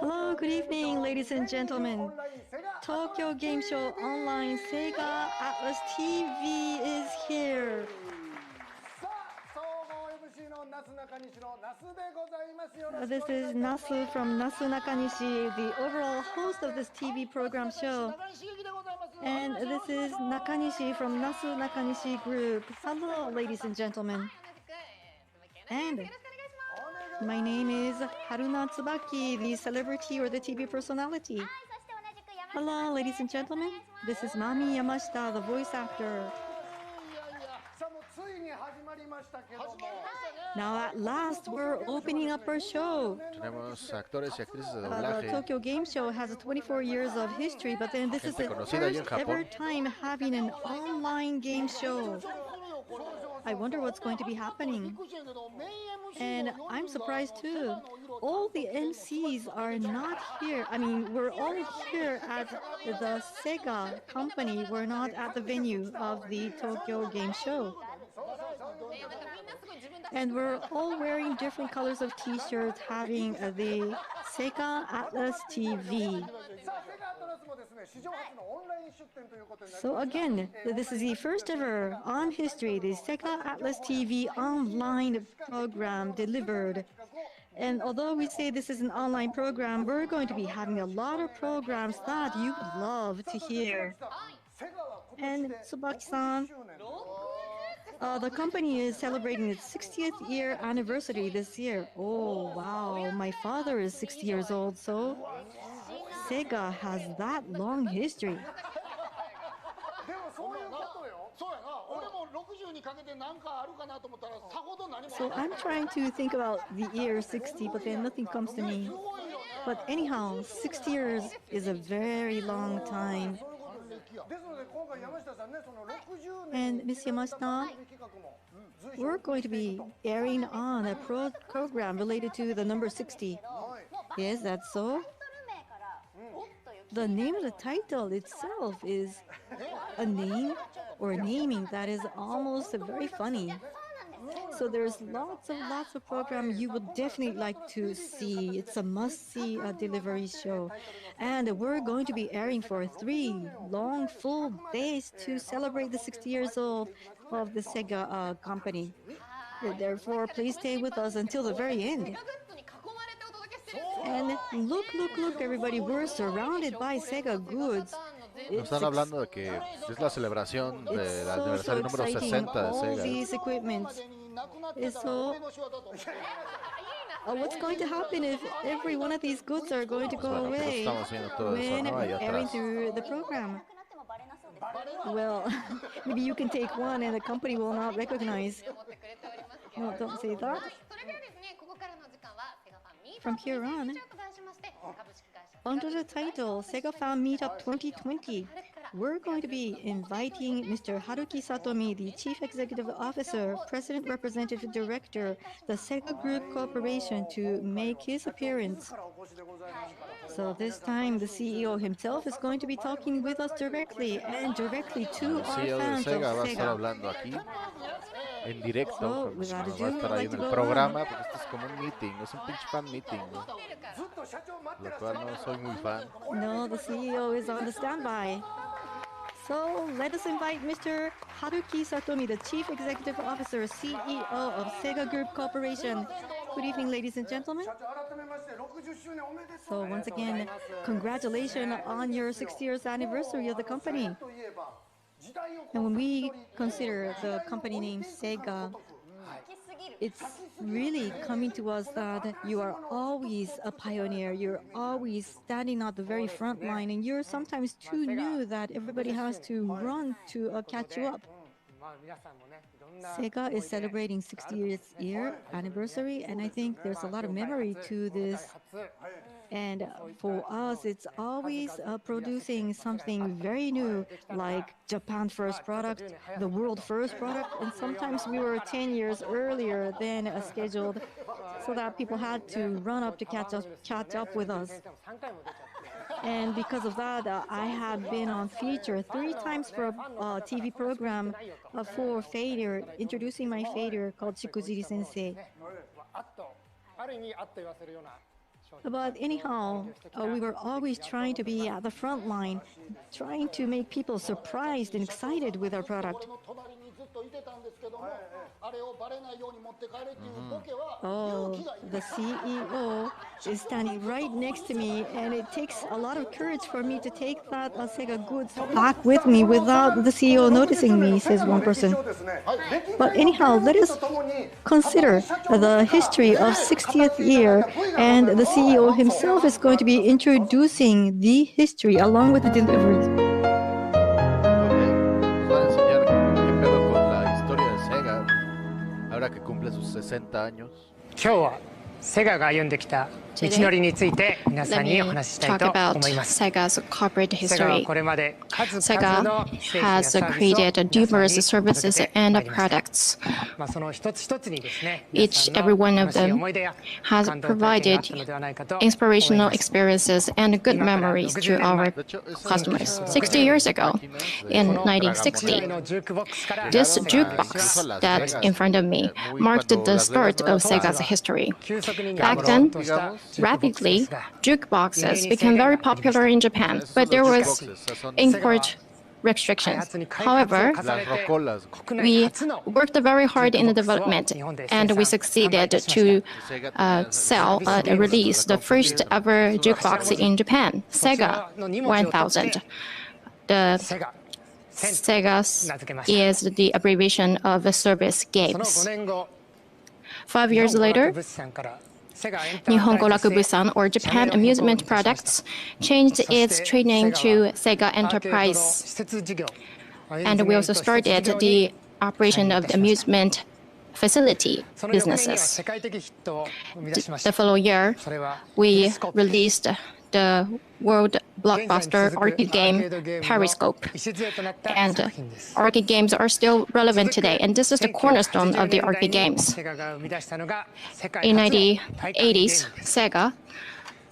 Hello, good evening, ladies and gentlemen. Tokyo Game Show Online Sega Atlus TV is here. This is Nasu from Nasu Nakanishi, the overall host of this TV program show. And this is Nakanishi from Nasu Nakanishi Group. Hello, ladies and gentlemen. And my name is Haruna Tsubaki, the celebrity or the TV personality. Hello, ladies and gentlemen. This is Mami Yamashita, the voice actor. Now at last, we're opening up our show. The Tokyo Game Show has 24 years of history, but then this is the first ever time having an online game show. I wonder what's going to be happening. And I'm surprised too. All the MCs are not here. I mean, we're all here at the Sega company. We're not at the venue of the Tokyo Game Show. And we're all wearing different colors of t-shirts having the Sega Atlus TV. So again, this is the first ever on history, the Sega Atlus TV online program delivered. And although we say this is an online program, we're going to be having a lot of programs that you would love to hear. And Tsubaki-san, the company is celebrating its 60th year anniversary this year. Oh, wow. My father is 60 years old, so Sega has that long history. So I'm trying to think about the year 60, but then nothing comes to me. But anyhow, 60 years is a very long time. And Ms. Yamashita, we're going to be airing on a program related to the number 60. Yes, that's so. The name of the title itself is a name or naming that is almost very funny. So there's lots of programs you would definitely like to see. It's a must-see delivery show. And we're going to be airing for 3 long, full days to celebrate the 60 years old of the Sega company. Therefore, please stay with us until the very end. And look, everybody, we're surrounded by Sega goods. Nos están hablando de que es la celebración del aniversario número 60 de Sega. These equipment. So, what's going to happen if every one of these goods are going to go away when airing through the program? Well, maybe you can take one and the company will not recognize. No, don't say that. From here on, under the title Sega Fan Meetup 2020, we're going to be inviting Mr. Haruki Satomi, the Chief Executive Officer, President Representative Director, the Sega Group Corporation, to make his appearance. So this time, the CEO himself is going to be talking with us directly and directly to our fans of Sega. En directo, va a estar ahí en el programa, porque esto es como un meeting, es un pitch fan meeting, ¿no? Lo cual no soy muy fan. No, the CEO is on the standby. So let us invite Mr. Haruki Satomi, the Chief Executive Officer, CEO of Sega Group Corporation. Good evening, ladies and gentlemen. So once again, congratulations on your 60 years anniversary of the company. And when we consider the company name Sega, it's really coming to us that you are always a pioneer. You're always standing at the very front line, and you're sometimes too new that everybody has to run to catch you up. Sega is celebrating 60 years year anniversary, and I think there's a lot of memory to this. And for us, it's always producing something very new, like Japan first product, the world first product, and sometimes we were 10 years earlier than scheduled, so that people had to run up to catch up with us. And because of that, I have been on feature 3 times for a TV program for failure, introducing my failure called Shikujiri Sensei. But anyhow, we were always trying to be at the front line, trying to make people surprised and excited with our product. Oh, the CEO is standing right next to me, and it takes a lot of courage for me to take that Sega goods back with me without the CEO noticing me, says one person. But anyhow, let us consider the history of 60th year, and the CEO himself is going to be introducing the history along with the deliveries. Ahora que cumple sus 60 años. Today, let me talk about Sega's corporate history. Sega has created numerous services and products. Every one of them has provided inspirational experiences and good memories to our customers. 60 years ago, in 1960, this jukebox that's in front of me marked the start of Sega's history. Back then, rapidly, jukeboxes became very popular in Japan, but there was import restrictions. However, we worked very hard in the development, and we succeeded to sell and release the first ever jukebox in Japan, Sega 1000. The Sega is the abbreviation of service games. 5 years later, Nihongo Rakubusan, or Japan Amusement Products, changed its trade name to Sega Enterprise. And we also started the operation of the amusement facility businesses. The following year, we released the world blockbuster arcade game Periscope. And arcade games are still relevant today, and this is the cornerstone of the arcade games. In 1980s, Sega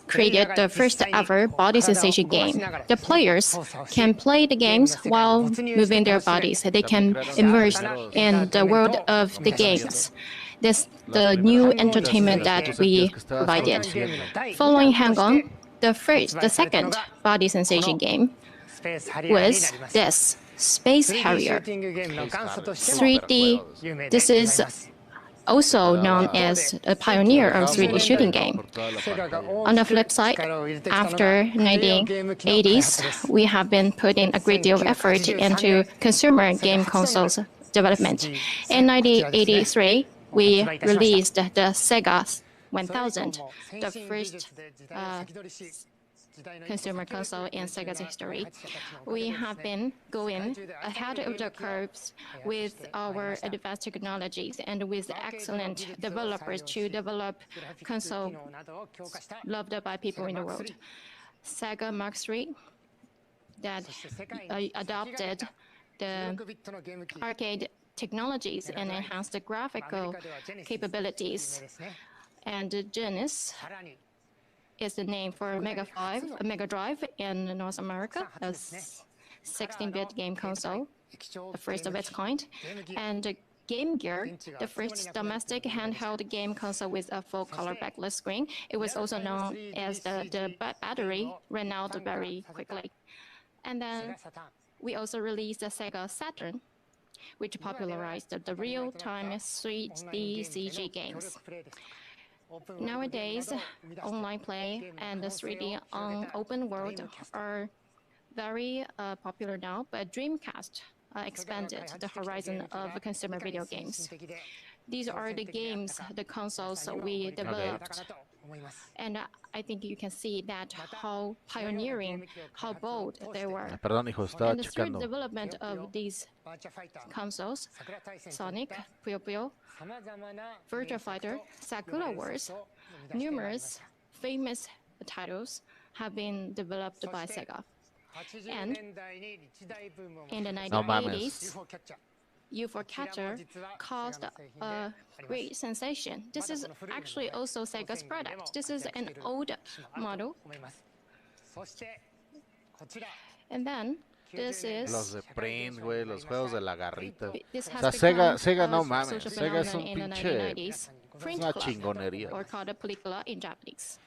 created the first ever body sensation game. The players can play the games while moving their bodies. They can immerse in the world of the games. This is the new entertainment that we provided. Following Hang-On, the second body sensation game was this Space Harrier 3D. This is also known as a pioneer of 3D shooting game. On the flip side, after 1980s, we have been putting a great deal of effort into consumer game consoles development. In 1983, we released the Sega 1000, the first consumer console in Sega's history. We have been going ahead of the curves with our advanced technologies and with excellent developers to develop consoles loved by people in the world. Sega Mark III that adopted the arcade technologies and enhanced the graphical capabilities. And Genesis is the name for Mega Drive in North America, a 16-bit game console, the first of its kind. And Game Gear, the first domestic handheld game console with a full-color backlit screen. It was also known as the battery ran out very quickly. And then we also released the Sega Saturn, which popularized the real-time 3D CG games. Nowadays, online play and the 3D on open world are very popular now, but Dreamcast expanded the horizon of consumer video games. These are the games, the consoles we developed. And I think you can see that how pioneering, how bold they were. Perdón, hijo, estaba And through the checando. development of these consoles, Sonic, Puyo Puyo, Virtua Fighter, Sakura Wars, numerous famous titles have been developed by Sega. And in the 1980s, UFO Catcher caused a great sensation. This is actually also Sega's product. This is an old model. And then this is Los de Prince, güey, los juegos de la garrita. this O has sea, become Sega no a mames. social Sega es un phenomenon in the pinche 1990s. print una club, chingonería. or called a película in Japanese.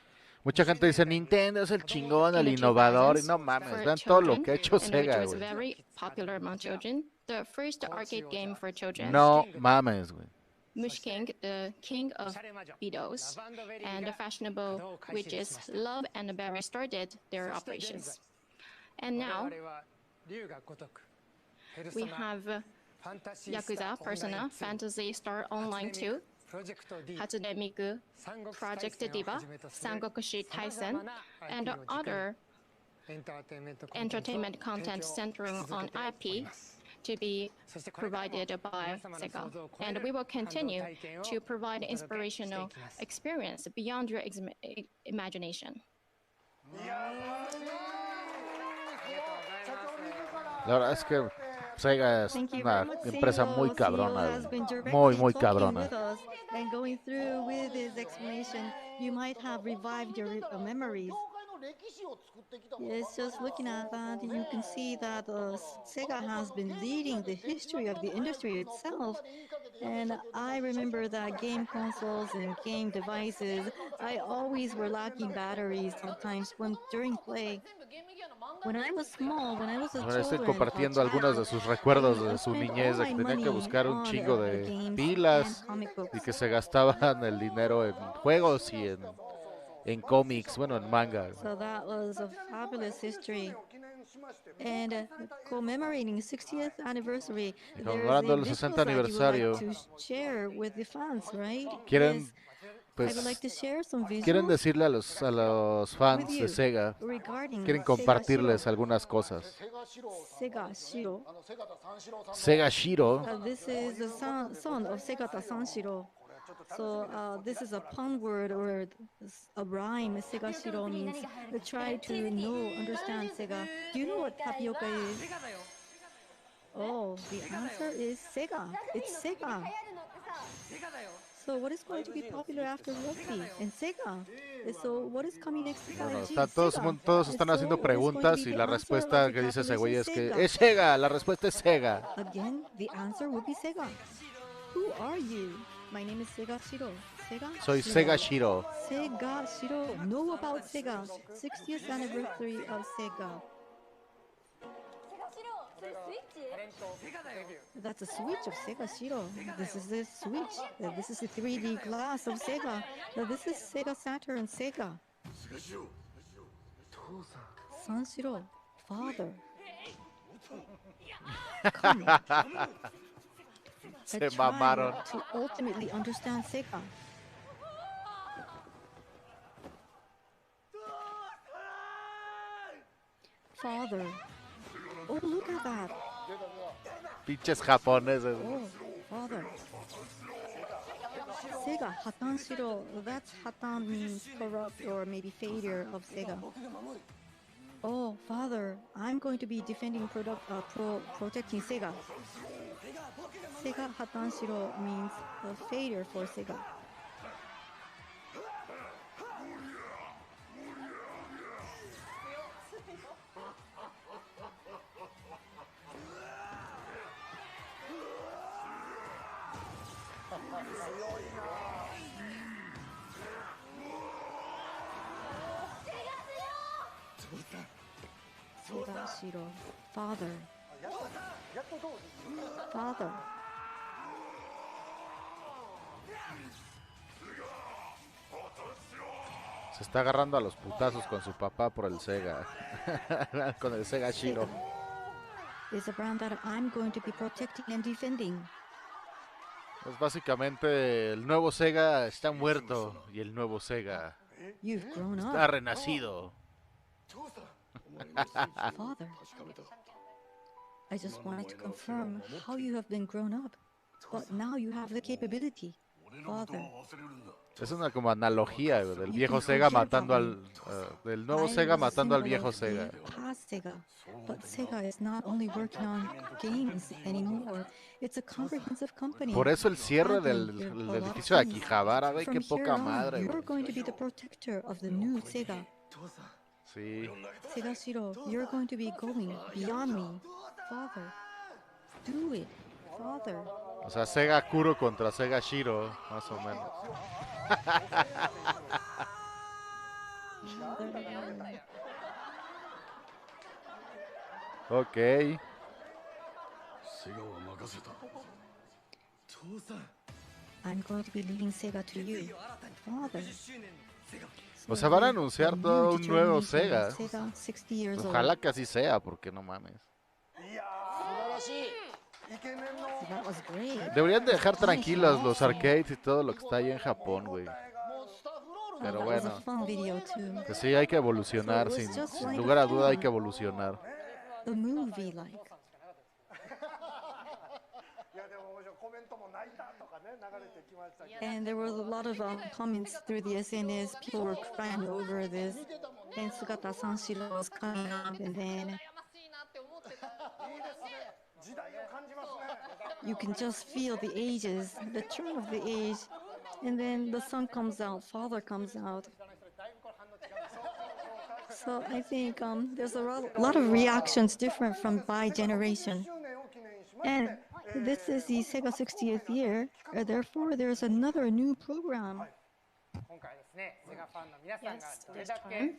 Mucha gente dice Nintendo es el chingón, el innovador, y no mames, vean todo lo que ha hecho And which Sega, was güey. very popular among children. The first arcade game for children, No mames, güey. Mush King, the king of widows, and the fashionable witches Love and Berry started their operations. And now we have Yakuza, Persona, Fantasy Star Online 2, Hatsune Miku, Project Diva, Sangokushi Taisen, and other entertainment content centering on IP to be provided by Sega. And we will continue to provide inspirational experience beyond your imagination. La verdad es que Sega es Thank you una very much, empresa CEO. muy CEO cabrona, has been muy, directly muy talking cabrona. with us and going through with his explanation. You might have revived your memories. Yes, just looking at that, you can see that Sega has been leading the history of the industry itself. And I remember that game consoles and game devices, I always were lacking batteries sometimes during play. When I was small, when I was a Ahora estoy children, compartiendo algunos de sus recuerdos de su niñez, de que tenía que buscar un chingo de pilas y que se gastaban el dinero en juegos y en cómics, bueno, en manga. So that was a fabulous history. And commemorating 60th anniversary, Y there's conmemorando a el visual 60 that you would like aniversario, to share with the fans, right? quieren, Yes, I would pues, like to share some quieren visuals decirle a los with fans de you Sega, regarding quieren Sega Shiro. compartirles algunas cosas. Sega Shiro. Sega Shiro, This is the son of Segata Sanshiro. So this is a pun word or a rhyme. Sega Shiro means try to understand Sega. Do you know what tapioca is? Oh, the answer is Sega. It's Sega. So what is going to be popular after rugby? And Sega. So what is coming next to 5G? Sega. todos están So haciendo what is going to preguntas be y the la answer respuesta of que the dice ese güey es que population? es Sega, la respuesta es Sega. Again, the answer would be Sega. Who are you? My name is Sega Shiro. Sega Soy Shiro. Sega Shiro. Sega Shiro. Know about Sega. 60th anniversary of Sega. That's a switch of Sega Shiro. This is the switch. This is the 3D glass of Sega. This is Sega Saturn Sega. Sanshiro, father. Come. Se Try mamaron. to ultimately understand Sega. Father. Oh, look at that. Pinches japoneses. Oh, father. Sega, Hatan Shiro. That's Hatan means corrupt or maybe failure of Sega. Oh, father, I'm going to be defending protecting Sega. Sega Hatan Shiro means a failure for Sega. Sega Shiro, father. Father. Se está agarrando a los putazos con su papá por el Sega. Con el Sega Shiro. Is a brand that I'm going to be protecting and defending. Pues básicamente el nuevo Sega está muerto y el nuevo Sega You've grown está up, renacido. father. I just wanted to confirm how you have been grown up, but now you have the capability, father. Es una como analogía del viejo Sega matando del nuevo Sega matando al viejo Sega. Past Sega, but Sega is not only working on games anymore. It's a comprehensive company. Por eso el cierre Handling del a lot of edificio de things. Akihabara, ve From qué here poca on, madre. you're going to be the protector of the new Sega. Sí. Sega Shiro, you're going to be going beyond me, father. Do it, father. O sea, Sega Kuro contra Sega Shiro, más o menos. Ok. I'm going to be leaving Sega to you, Father. O sea, van a anunciar todo un nuevo Sega. 60 years old. Ojalá que así sea, porque no mames. That was great. Deberían dejar tranquilos los arcades y todo lo que está ahí en Japón, güey. Pero bueno, que sí, hay que evolucionar, sin lugar a duda hay que evolucionar. The movie, like. And there was a lot of comments through the SNS. People were crying over this. And Sugata Sanshiro was coming up, and then you can just feel the ages, the turn of the age. And then the son comes out, father comes out. So I think there's a lot of reactions different from by generation. And this is the Sega 60th year, therefore there's another new program. Yes, this time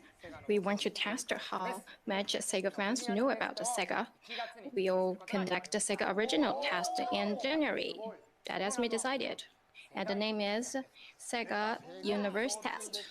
we want to test how much Sega fans know about the Sega. We'll conduct the Sega original test in January. That has been decided. And the name is Sega Universe Test.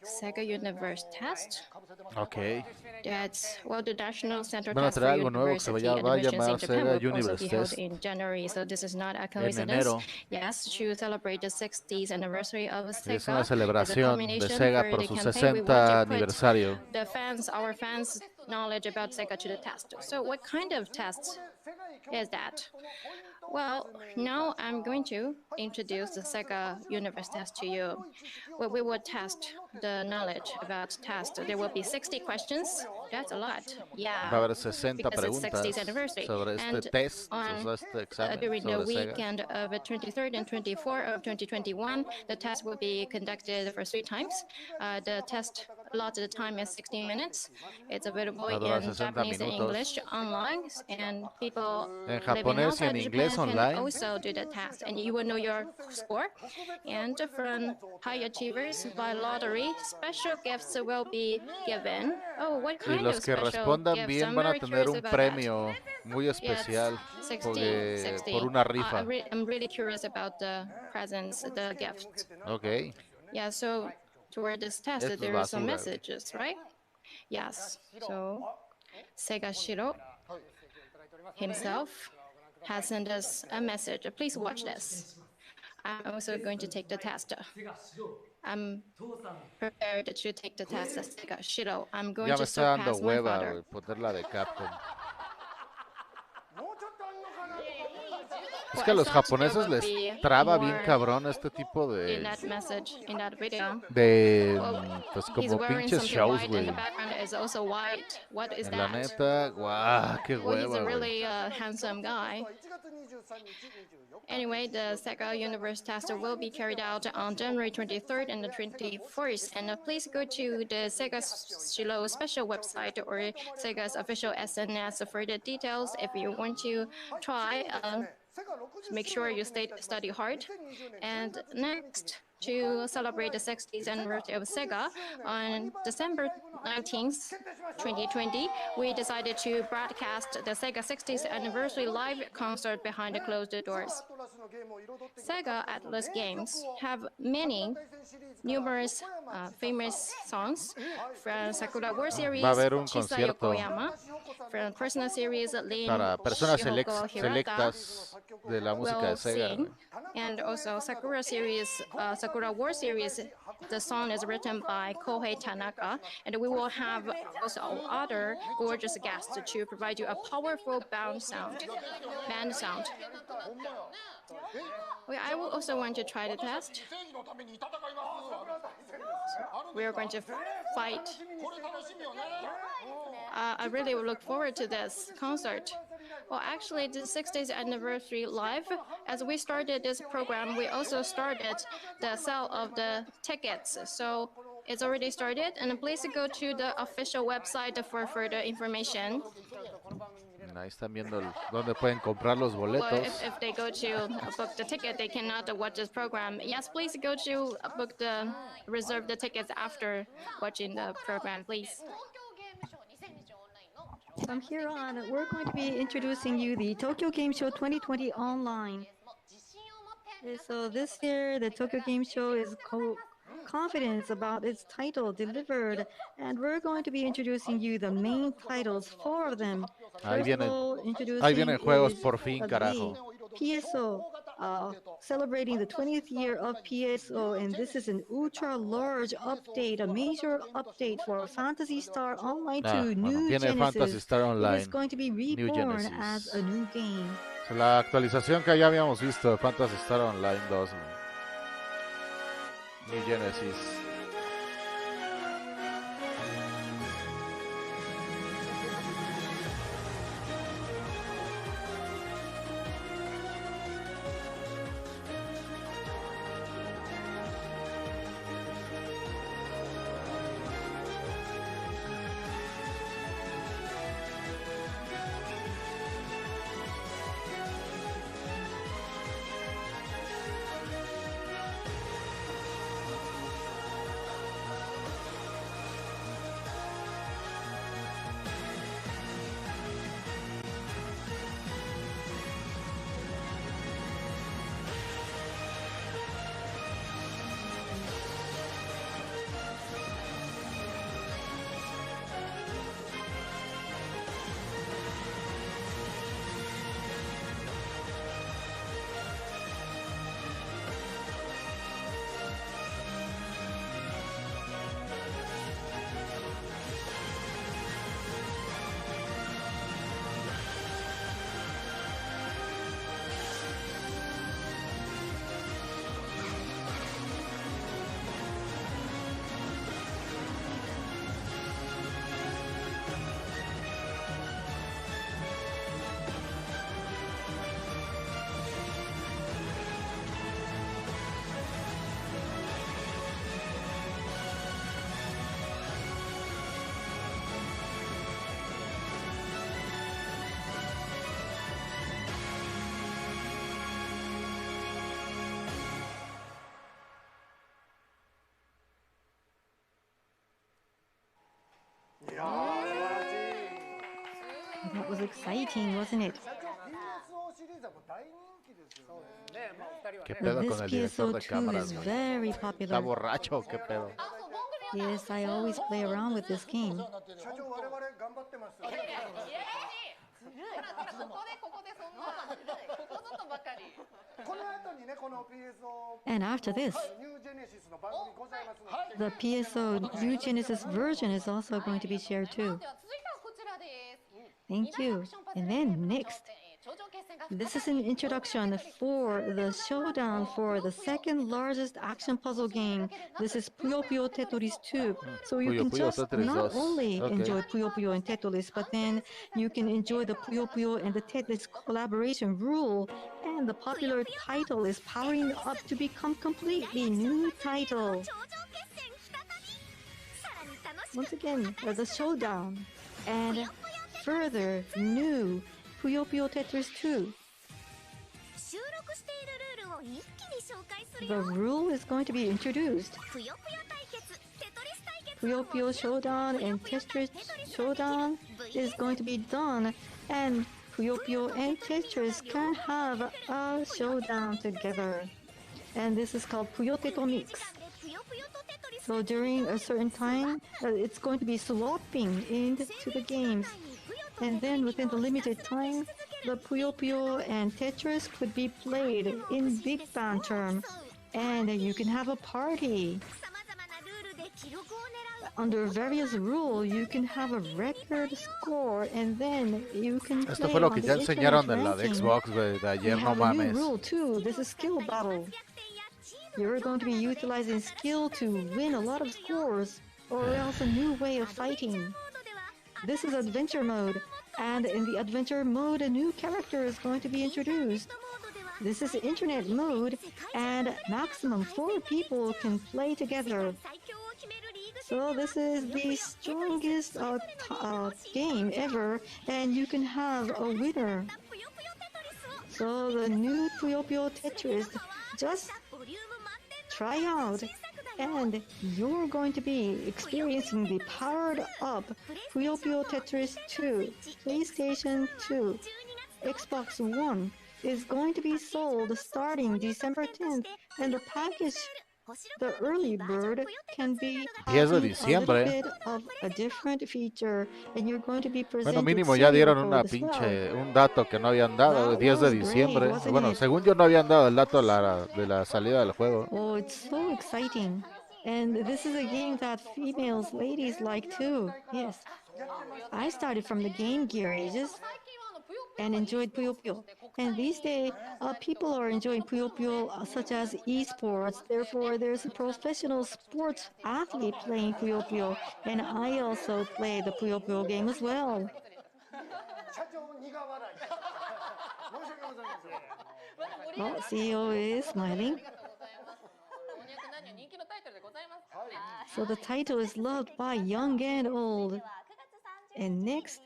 Sega Universe Test. Okay. That's the National Center Van a Test traer for algo nuevo que se University va a Admissions in llamar Japan Sega will also Universe be held Test in January, so this is not a en coincidence. enero. Yes, to celebrate the 60th anniversary of Sega. Es una celebración de Sega por su 60 aniversario. The fans, our fans' knowledge about Sega to the test. So what kind of test is that? Well, now I'm going to introduce the Sega Universe Test to you. Well, we will test the knowledge about test. There will be 60 questions. That's a lot. Yeah. Va a haber 60 because it's 60th preguntas anniversary. sobre este And test, o sea, este examen during the sobre Sega. weekend of 23rd and 24th of 2021, the test will be conducted for 3 times. The test allotted time is 16 minutes. It's available in Japanese and English online, and people living outside Japan can also do the test, and you will know your score. And from high achievers by lottery, special gifts will be given. Oh, what kind Y los of que special respondan gifts? bien I'm van a very tener curious un about premio that. muy especial Yes, por una rifa. I'm really curious about the presents, the gifts. Okay. Yeah, so toward this test, Esto es there are some basura. messages, right? Yes. So Sega Shiro himself has sent us a message. Please watch this. I'm also going to take the test. I'm prepared to take the test as Sega Shiro. I'm going Ya me to está dando surpass my hueva, father. güey, ponerla de Capcom. Es que a los japoneses les traba bien cabrón este tipo de pues como pinches shows, güey. En la neta, guau, qué hueva, güey. Anyway, the Sega Universe Test will be carried out on January 23rd and the 24th. And please go to the Sega Shilo special website or Sega's official SNS for the details. If you want to try, make sure you study hard. And next, to celebrate the 60th anniversary of Sega, on December 19th, 2020, we decided to broadcast the Sega 60th anniversary live concert behind the closed doors. Sega Atlus games have numerous famous songs from Sakura War series, Chisa Yokoyama, from personal series, Lin para personas Shihoko Hirata selectas de la música de Sega. And also Sakura series, Sakura War series, the song is written by Kohei Tanaka, and we will have also other gorgeous guests to provide you a powerful band sound. I will also want to try the test. We are going to fight. I really look forward to this concert. Well, actually, the 60th anniversary live, as we started this program, we also started the sale of the tickets. So it's already started, and please go to the official website for further information. Ahí están viendo dónde pueden comprar los boletos. Well, if they go to book the ticket, they cannot watch this program. Yes, please go to reserve the tickets after watching the program, please. From here on, we're going to be introducing you the Tokyo Game Show 2020 online. So this year, the Tokyo Game Show is confidence about its title delivered, and we're going to be introducing you the main titles, 4 of them. Ahí First of all, vienen introducing juegos is por fin, carajo. PSO, celebrating the 20th year of PSO, and this is an ultra-large update, a major update for Phantasy Star Online 2 New viene Genesis. Phantasy Star Online. It is going to be reborn as a new game. La actualización que ya habíamos visto de Phantasy Star Online 2. New Genesis. That was exciting, wasn't it? ¿Qué pedo con el director de cámaras, is güey? very ¿Está popular. borracho o qué pedo? Yes, I always play around with this game. And after this, the PSO New Genesis version is also going to be shared too. Thank you. And then next, this is an introduction for the showdown for the second largest action puzzle game. This is Puyo Puyo Tetris 2. So you can just not only enjoy Puyo Puyo and Tetris, but then you can enjoy the Puyo Puyo and the Tetris collaboration rule. And the popular title is powering up to become completely new title. Once again, the showdown and further new Puyo Puyo Tetris 2. The rule is going to be introduced. Puyo Puyo Showdown and Tetris Showdown is going to be done, and Puyo Puyo and Tetris can have a showdown together. And this is called Puyo Teto Mix. So during a certain time, it's going to be swapping into the games. And then within the limited time, the Puyo Puyo and Tetris could be played in big band term. And you can have a party. Under various rules, you can have a record score, and then you can play. Esto fue lo que ya enseñaron de la de ranking. Xbox, güey, de ayer, We no have a new mames. rule too. This is skill battle. You're going to be utilizing skill to win a lot of scores, or else a new way of fighting. This is adventure mode, and in the adventure mode, a new character is going to be introduced. This is internet mode, and maximum 4 people can play together. So this is the strongest game ever, and you can have a winner. So the new Puyo Puyo Tetris, just try out, and you're going to be experiencing the powered up Puyo Puyo Tetris 2, PlayStation 2, Xbox One is going to be sold starting December 10th, and the package, the early bird, can be 10 de having a little diciembre. bit of a different feature, and you're going to be Bueno, presented mínimo ya serial dieron code as well. un dato que no habían dado, That 10 de was great, diciembre. wasn't Bueno, it? según yo no habían dado el dato de la salida del juego. Oh, it's so exciting. And this is a game that females, ladies like too. Yes. I started from the Game Gear ages and enjoyed Puyo Puyo. And these days, people are enjoying Puyo Puyo such as esports. Therefore, there's a professional sports athlete playing Puyo Puyo. And I also play the Puyo Puyo game as well. Oh, CEO is smiling. So the title is loved by young and old. And next,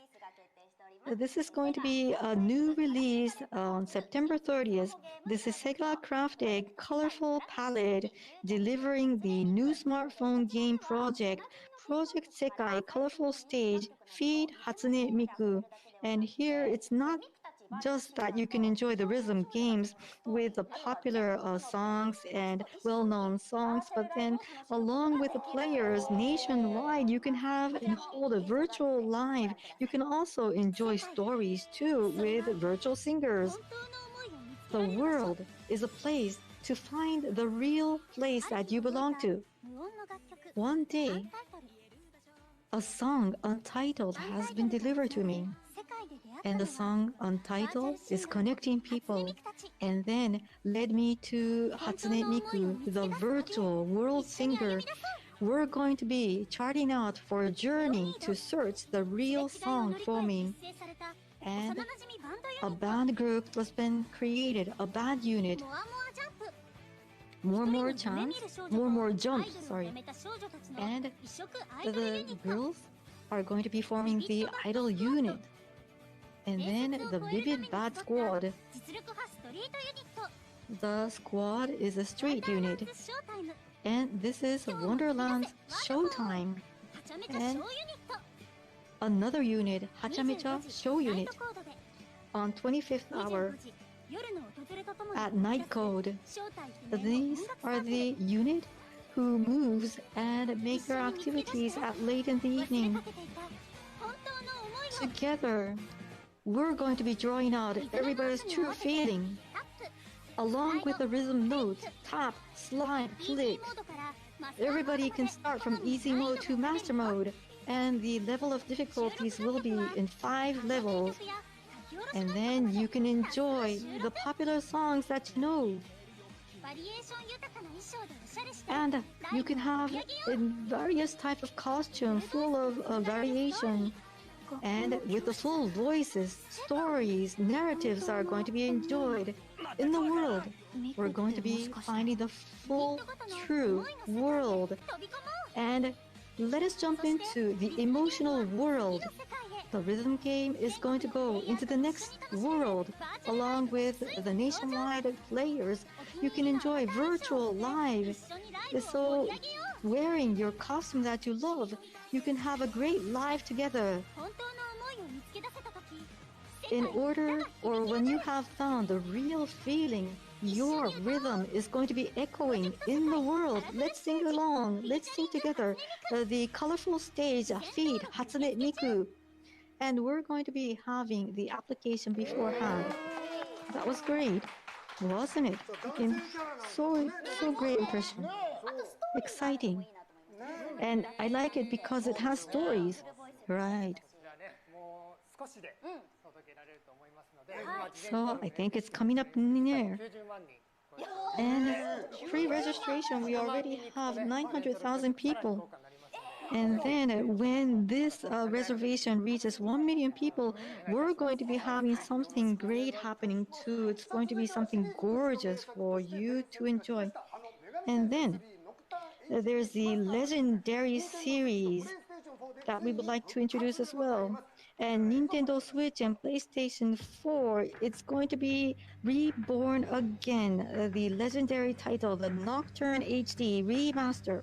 this is going to be a new release on September 30th. This is Sega crafted colorful palette delivering the new smartphone game project, Project Sekai Colorful Stage Feed Hatsune Miku. And here it's not just that you can enjoy the rhythm games with the popular songs and well-known songs, but then along with the players nationwide, you can have and hold a virtual live. You can also enjoy stories too with virtual singers. The world is a place to find the real place that you belong to. One day, a song untitled has been delivered to me. And the song Untitled is connecting people, and then led me to Hatsune Miku, the virtual world singer. We're going to be charting out for a journey to search the real song for me. And a band group was been created, a band unit. More jumps, sorry. And the girls are going to be forming the idol unit. And then the Vivid Bad Squad. The squad is a street unit. And this is Wonderland's Showtime. And another unit, Hachamecha Show Unit. On 25th hour at night code. These are the unit who moves and make their activities at late in the evening. Together, we're going to be drawing out everybody's true feeling, along with the rhythm notes, tap, slide, click. Everybody can start from easy mode to master mode, and the level of difficulties will be in 5 levels. And then you can enjoy the popular songs that you know. And you can have various types of costumes full of variation. And with the full voices, stories, narratives are going to be enjoyed. In the world, we're going to be finding the full, true world. And let us jump into the emotional world. The rhythm game is going to go into the next world. Along with the nationwide players, you can enjoy virtual live. So, wearing your costume that you love, you can have a great life together. In order, or when you have found the real feeling, your rhythm is going to be echoing in the world. Let's sing along. Let's sing together. The colorful stage, Feed Hatsune Miku. And we're going to be having the application beforehand. That was great, wasn't it? So great impression. Exciting. And I like it because it has stories. Right. So I think it's coming up near. And pre-registration, we already have 900,000 people. And then when this reservation reaches 1 million people, we're going to be having something great happening too. It's going to be something gorgeous for you to enjoy. And then there's the legendary series that we would like to introduce as well. And Nintendo Switch and PlayStation 4, it's going to be reborn again. The legendary title, the Nocturne HD Remaster.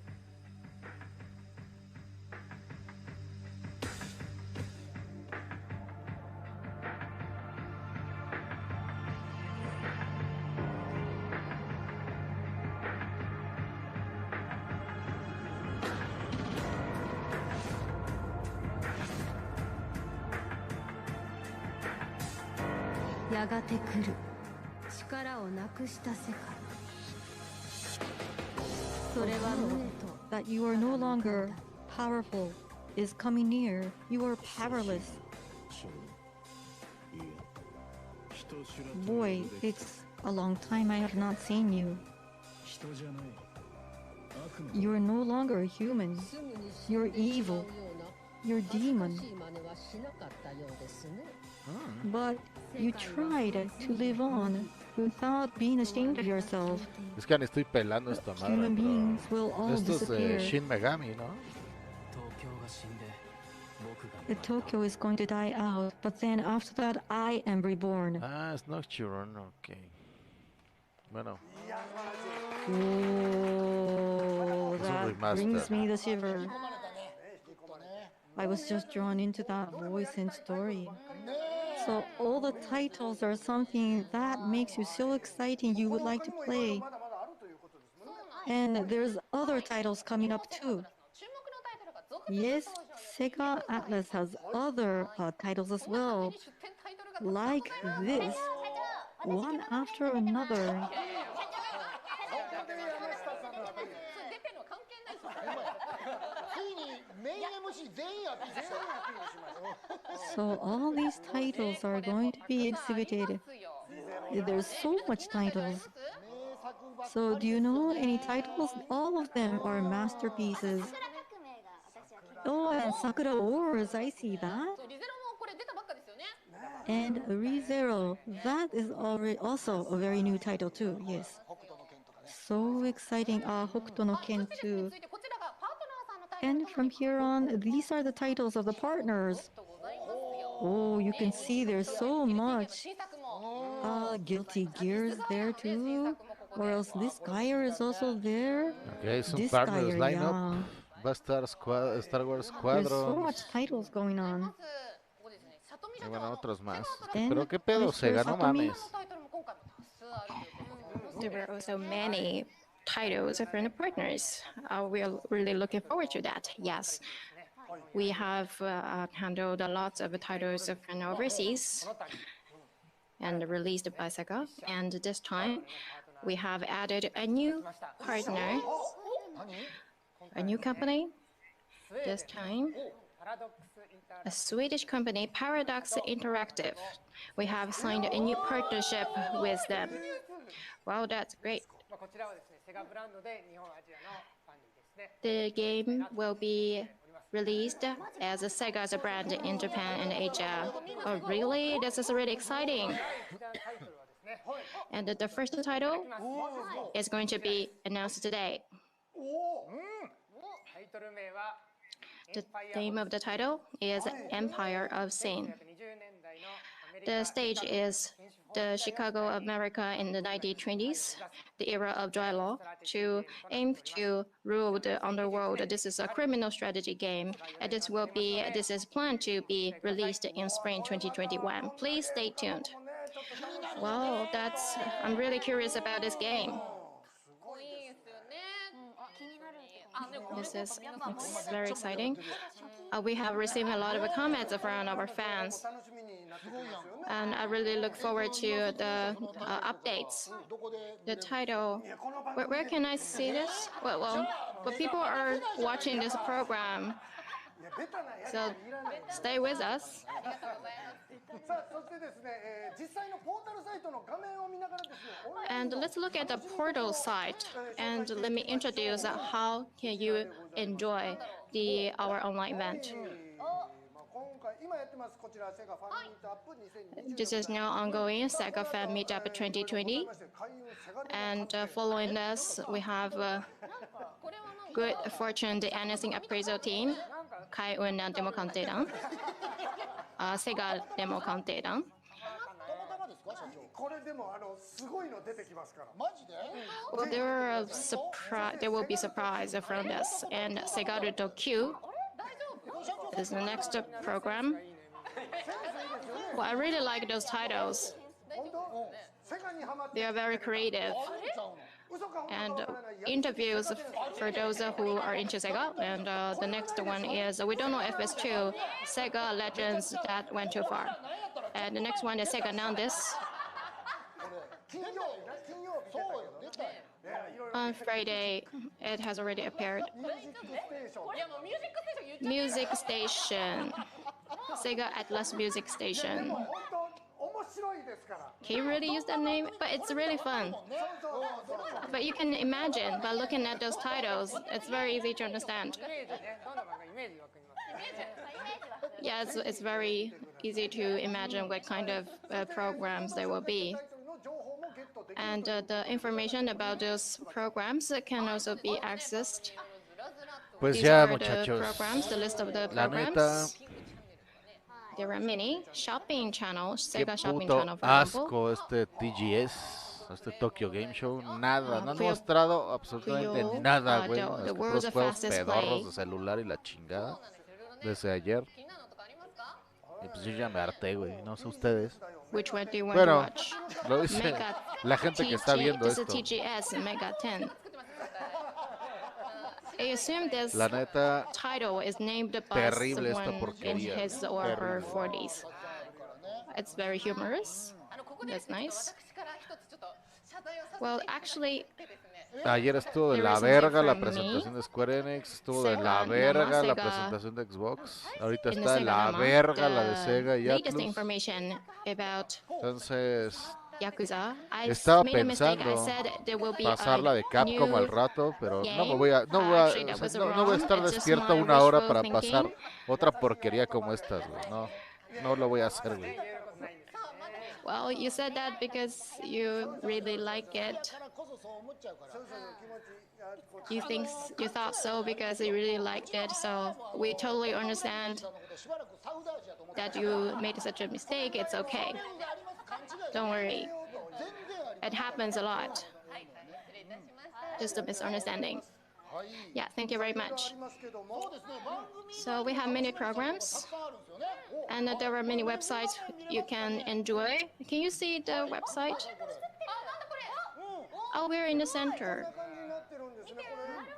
That you are no longer powerful is coming near. You are powerless. Boy, it's a long time I have not seen you. You are no longer a human. You're evil. You're demon. But you tried to live on without being ashamed of yourself. Es que ni estoy pelando esta madre. Human beings will all Esto es disappear. Shin Megami, ¿no? The Tokyo is going to die out, but then after that, I am reborn. Ah, es Nocturne, ok. Bueno. Oh, Es un that remaster. brings me the shiver. I was just drawn into that voice and story. So all the titles are something that makes you so exciting you would like to play. And there's other titles coming up too. Yes, Sega Atlus has other titles as well, like this, one after another. So all these titles are going to be exhibited. There's so much titles. So do you know any titles? All of them are masterpieces. Oh, and Sakura Wars, I see that. And ReZero, that is already also a very new title too, yes. So exciting. Hokuto no Ken too. And from here on, these are the titles of the partners. Oh, you can see there's so much. Guilty Gear's there too. Or else this Gear is also there. Okay, some This partners Gear, line yeah. up. Va a estar Star Wars There's so Squadron. much titles going on. Y bueno, otros más. And Pero qué pedo, Mr. Sega, no Satomi? mames. There were also many titles from the partners. We are really looking forward to that. Yes, we have handled a lot of titles from overseas and released by Sega. And this time, we have added a new partner, a new company. This time, a Swedish company, Paradox Interactive. We have signed a new partnership with them. Wow, that's great. The game will be released as a Sega's brand in Japan and Asia. Oh, really? This is really exciting. And the first title is going to be announced today. The name of the title is Empire of Sin. The stage is the Chicago of America in the 1920s, the era of dry law, to aim to rule the underworld. This is a criminal strategy game, and this is planned to be released in spring 2021. Please stay tuned. Wow, I'm really curious about this game. This is very exciting. We have received a lot of comments from our fans, and I really look forward to the updates. The title, where can I see this? Well, but people are watching this program, so stay with us. And let's look at the portal site, and let me introduce how can you enjoy our online event. This is now ongoing Sega Fan Meetup 2020, and following this, we have Good Fortune, the Anything Appraisal Team, Kai-un Demo Counter, Sega Demo Counter. Well, there will be surprise from us. And Segaruto Q is the next program. Well, I really like those titles. They are very creative. And interviews for those who are into Sega. And the next one is, we don't know if it's true, Sega Legends that went too far. And the next one is Sega Nandis. On Friday, it has already appeared. Music Station. Sega Atlus Music Station. Can you really use that name? But it's really fun. But you can imagine, by looking at those titles, it's very easy to understand. Yeah, it's very easy to imagine what kind of programs there will be. And the information about those programs can also be accessed. Pues These ya, are muchachos. the programs, the list of the La programs. neta, There are many. Shopping channel, qué Sega Shopping puto Channel, for example. asco este TGS, este Tokyo Game Show. Nada, no han mostrado absolutamente nada, güey. Más que puros juegos pedorros de celular y la chingada. Desde ayer. Y pues yo ya me harté, güey. No sé ustedes. Which one do you want to Bueno, watch? lo dice la gente que está viendo this esto. is TGS Mega 10. I assume this La neta, title is named by terrible esta someone in porquería. his or her Terrible. 40s. It's very humorous. That's nice. Well, actually, ayer estuvo de There la is verga something la from presentación me. de Square Enix, estuvo de la Sega, verga Nama, la Sega. presentación de Xbox, ahorita in the está de Sega la Nama, verga la de the Sega Y latest Atlus. information about Entonces, Yakuza. I estaba made a mistake. I pensando said there will be pasarla de a Capcom new al rato, pero no me game. voy a, no voy a, Actually, that o sea, was no voy a wrong. estar It's just despierto my una hora wishful para thinking. pasar otra porquería como estas, güey. No, no lo voy a hacer, güey. Well, you said that because you really like it. You thought so because you really liked it. So we totally understand that you made such a mistake. It's okay. Don't worry. It happens a lot. Just a misunderstanding. Yeah, thank you very much. So we have many programs, and there are many websites you can enjoy. Can you see the website? Oh, we're in the center.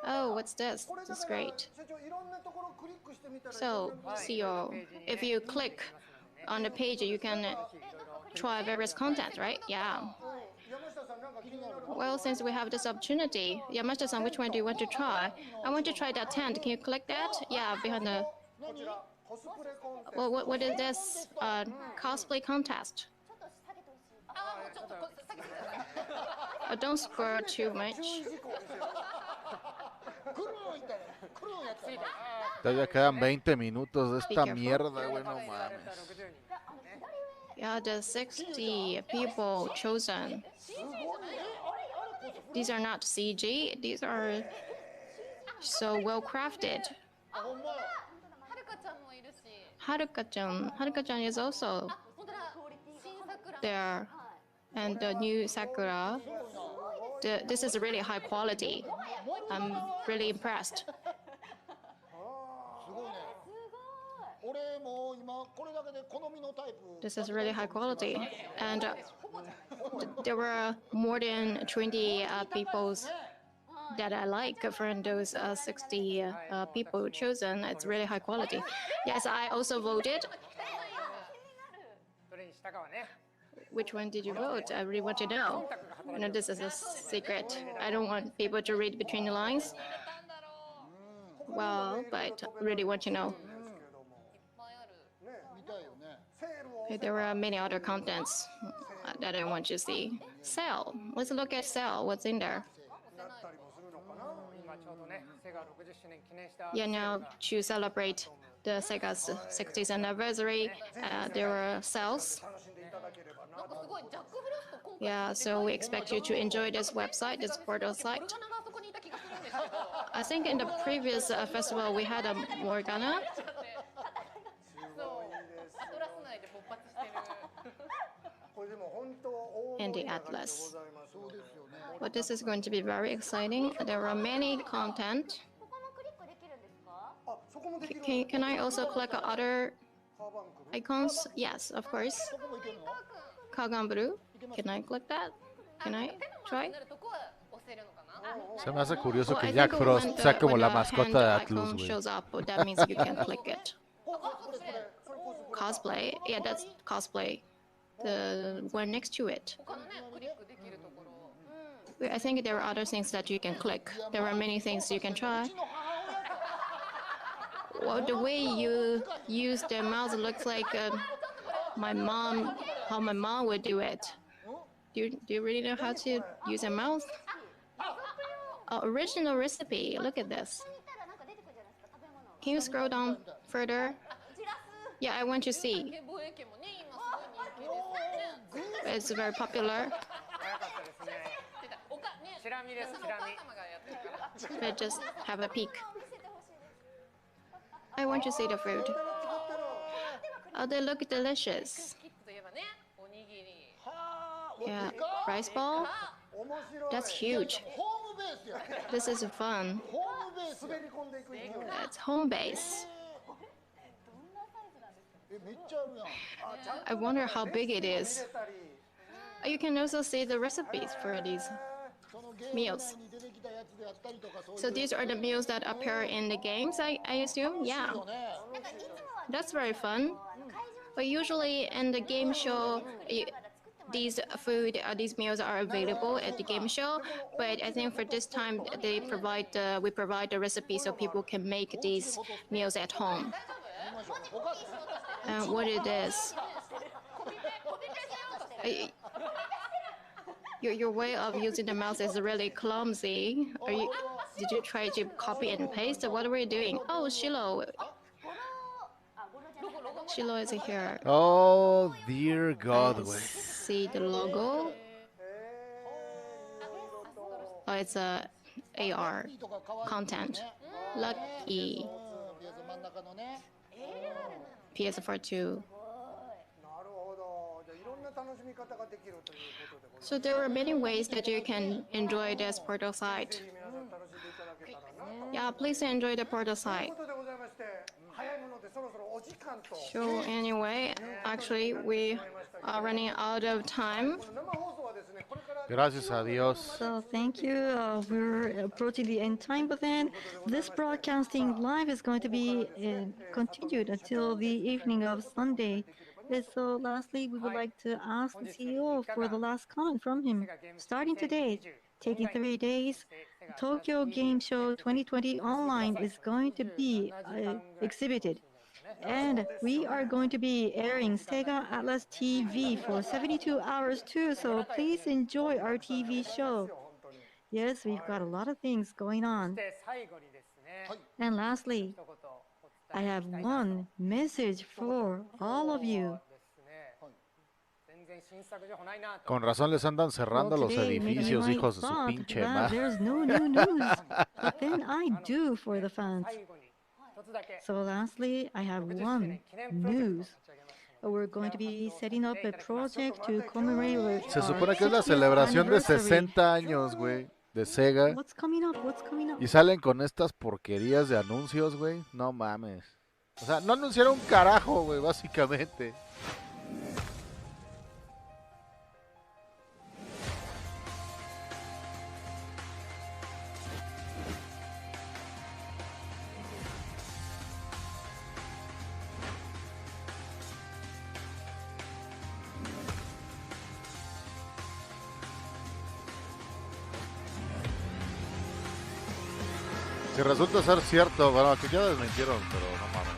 Oh, what's this? This is great. So, CEO, if you click on the page, you can try various content, right? Yeah. Well, since we have this opportunity, Yamashita-san, which one do you want to try? I want to try that tent. Can you click that? Yeah, behind the... Well, what is this? Cosplay contest. Don't scroll too much. Todavía quedan 20 minutos de esta mierda, güey, no mames. Yeah, the 60 people chosen. These are not CG. These are so well crafted. Haruka-chan is also there. And the new Sakura. This is really high quality. I'm really impressed. This is really high quality. And there were more than 20 people that I like from those 60 people chosen. It's really high quality. Yes, I also voted. Which one did you vote? I really want to know. I know this is a secret. I don't want people to read between the lines. Well, but I really want to know. There are many other contents that I want to see. Sale. Let's look at sale. What's in there? Yeah, now to celebrate the Sega's 60th anniversary, there were sales. Yeah, so we expect you to enjoy this website, this portal site. I think in the previous festival we had a Morgana and the Atlas. But this is going to be very exciting. There are many content. Can I also click other icons? Yes, of course. Kaganburu. Can I click that? Can I try? Se me hace curioso que Jack Frost sea como la mascota de Atlus, güey. Shows up, that means you can click it. Cosplay. Yeah, that's cosplay. The one next to it. I think there are other things that you can click. There are many things you can try. Well, the way you use the mouse looks like my mom, how my mom would do it. Do you really know how to use a mouse? Original recipe. Look at this. Can you scroll down further? Yeah, I want to see. It's very popular. But just have a peek. I want to see the food. Oh, they look delicious. Yeah, rice ball. That's huge. This is fun. It's home base. I wonder how big it is. You can also see the recipes for these meals. So these are the meals that appear in the games, I assume? Yeah. That's very fun. But usually in the game show, these meals are available at the game show. But I think for this time, we provide the recipe so people can make these meals at home. What it is? Your way of using the mouse is really clumsy. Did you try to copy and paste? What were you doing? Oh, Shiloh. Shiloh is here. Oh, dear God. See the logo? Oh, it's a AR content. Lucky. PS4 too. So there are many ways that you can enjoy this portal site. Yeah, please enjoy the portal site. So anyway, actually we are running out of time. Gracias a Dios. So thank you. We're approaching the end time, but then this broadcasting live is going to be continued until the evening of Sunday. And so lastly, we would like to ask the CEO for the last comment from him. Starting today, taking 3 days, Tokyo Game Show 2020 online is going to be exhibited. And we are going to be airing Sega Atlus TV for 72 hours too, so please enjoy our TV show. Yes, we've got a lot of things going on. And lastly, I have one message for all of you. Con razón les andan cerrando los edificios, hijos de su pinche madre. There's no new news, but then I do for the fans. So lastly, I have one news. We're going to be setting up a project to commemorate. Se supone que es la celebración de 60 años, güey, de Sega. What's coming up? What's coming up? Y salen con estas porquerías de anuncios, güey. No mames. O sea, no anunciaron un carajo, güey, básicamente. Si resulta ser cierto, bueno, que ya desmintieron, pero no mames.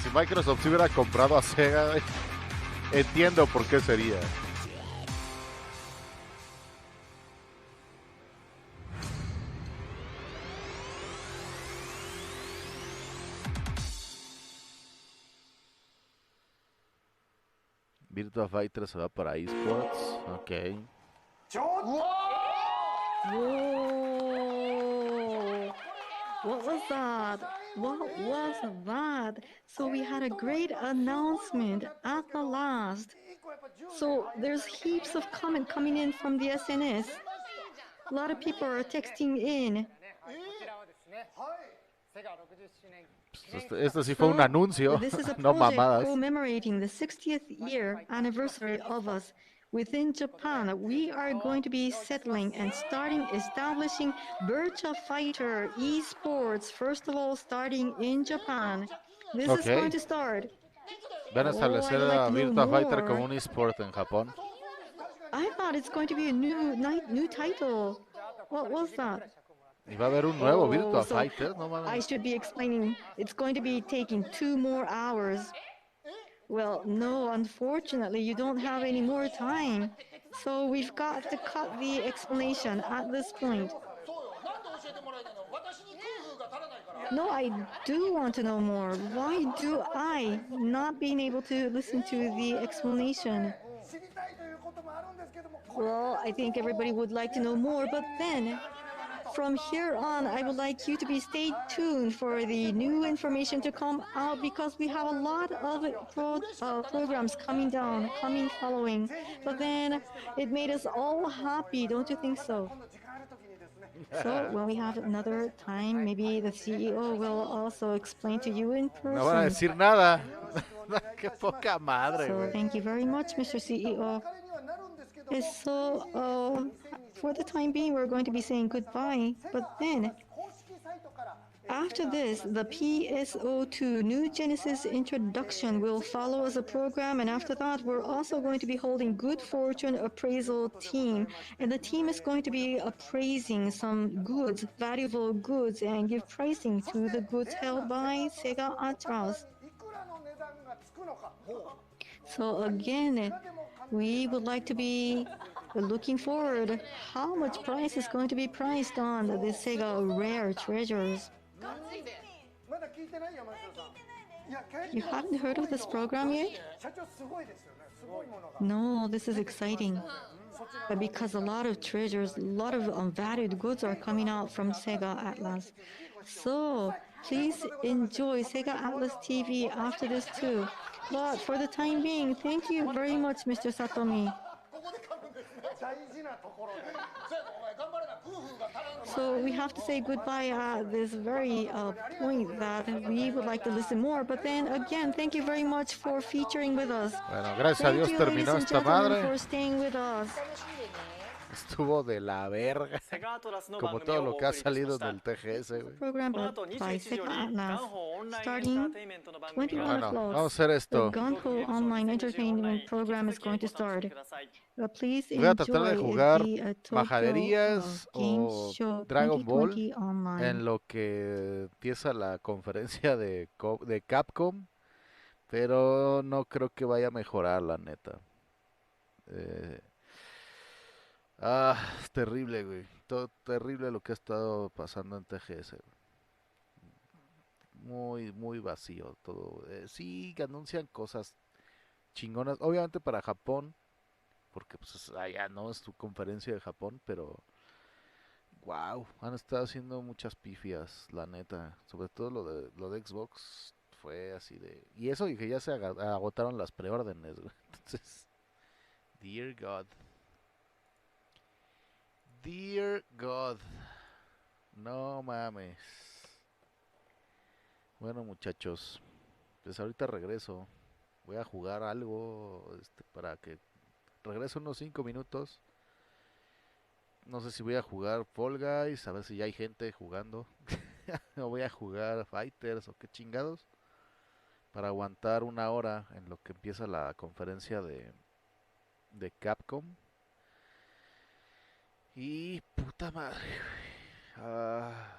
Si Microsoft se hubiera comprado a Sega, entiendo por qué sería. Virtua Fighter se va para eSports, ok. Whoa. What was that? What was that? So we had a great announcement at the last. So there's heaps of comment coming in from the SNS. A lot of people are texting in. Esto sí fue un anuncio, this is a no project mamadas. commemorating the 60th year anniversary of us. Within Japan, we are going to be settling and establishing Virtua Fighter esports, first of all, starting in Japan. This is going to start. Van a establecer a Virtua Fighter como un esport en Japón. I thought it's going to be a new title. What was that? Y va a haber un nuevo Virtua Fighter, no mames. I should be explaining. It's going to be taking 2 more hours. Well, no, unfortunately, you don't have any more time. So we've got to cut the explanation at this point. No, I do want to know more. Why do I not being able to listen to the explanation? Well, I think everybody would like to know more, but then from here on, I would like you to stay tuned for the new information to come out, because we have a lot of programs coming following. But then it made us all happy, don't you think so? So when we have another time, maybe the CEO will also explain to you in person. No van a decir nada. Qué poca madre, So thank you very much, Mr. CEO. So for the time being, we're going to be saying goodbye. But then, after this, the PSO2 New Genesis introduction will follow as a program, and after that, we're also going to be holding Good Fortune Appraisal Team, and the team is going to be appraising some goods, valuable goods, and give pricing to the goods held by Sega Y Atlus. So again, we would like to be looking forward how much price is going to be priced on the Sega rare treasures. You haven't heard of this program yet? No, this is exciting. Because a lot of treasures, a lot of valued goods are coming out from Sega Atlus. So please enjoy Sega Atlus TV after this too. But for the time being, thank you very much, Mr. Satomi. So we have to say goodbye at this very point that we would like to listen more. But then again, thank you very much for featuring with us. Bueno, gracias a Dios terminó esta madre. For staying with us. Estuvo de la verga, como todo lo que ha salido del TGS, güey. Program by Sega Atlus, starting 21 o'clock. Vamos a hacer esto. The Gun-Ho Online Entertainment Program is going to start. Please Voy a tratar de jugar the, majaderías o Dragon Ball online. en lo que empieza la conferencia de Capcom, pero no creo que vaya a mejorar, la neta. Es terrible, güey. Todo terrible lo que ha estado pasando en TGS. Muy, muy vacío todo. Sí, que anuncian cosas chingonas. Obviamente para Japón, porque pues allá no es tu conferencia de Japón, pero wow, han estado haciendo muchas pifias, la neta. Sobre todo lo de Xbox fue así de... Y eso, y que ya se agotaron las preórdenes, güey. Entonces, dear God. Dear God. No mames. Bueno, muchachos, pues ahorita regreso. Voy a jugar algo para que regreso unos 5 minutos. No sé si voy a jugar Fall Guys, a ver si ya hay gente jugando. O voy a jugar Fighters o qué chingados. Para aguantar 1 hora en lo que empieza la conferencia de Capcom. Y puta madre,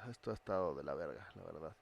esto ha estado de la verga, la verdad.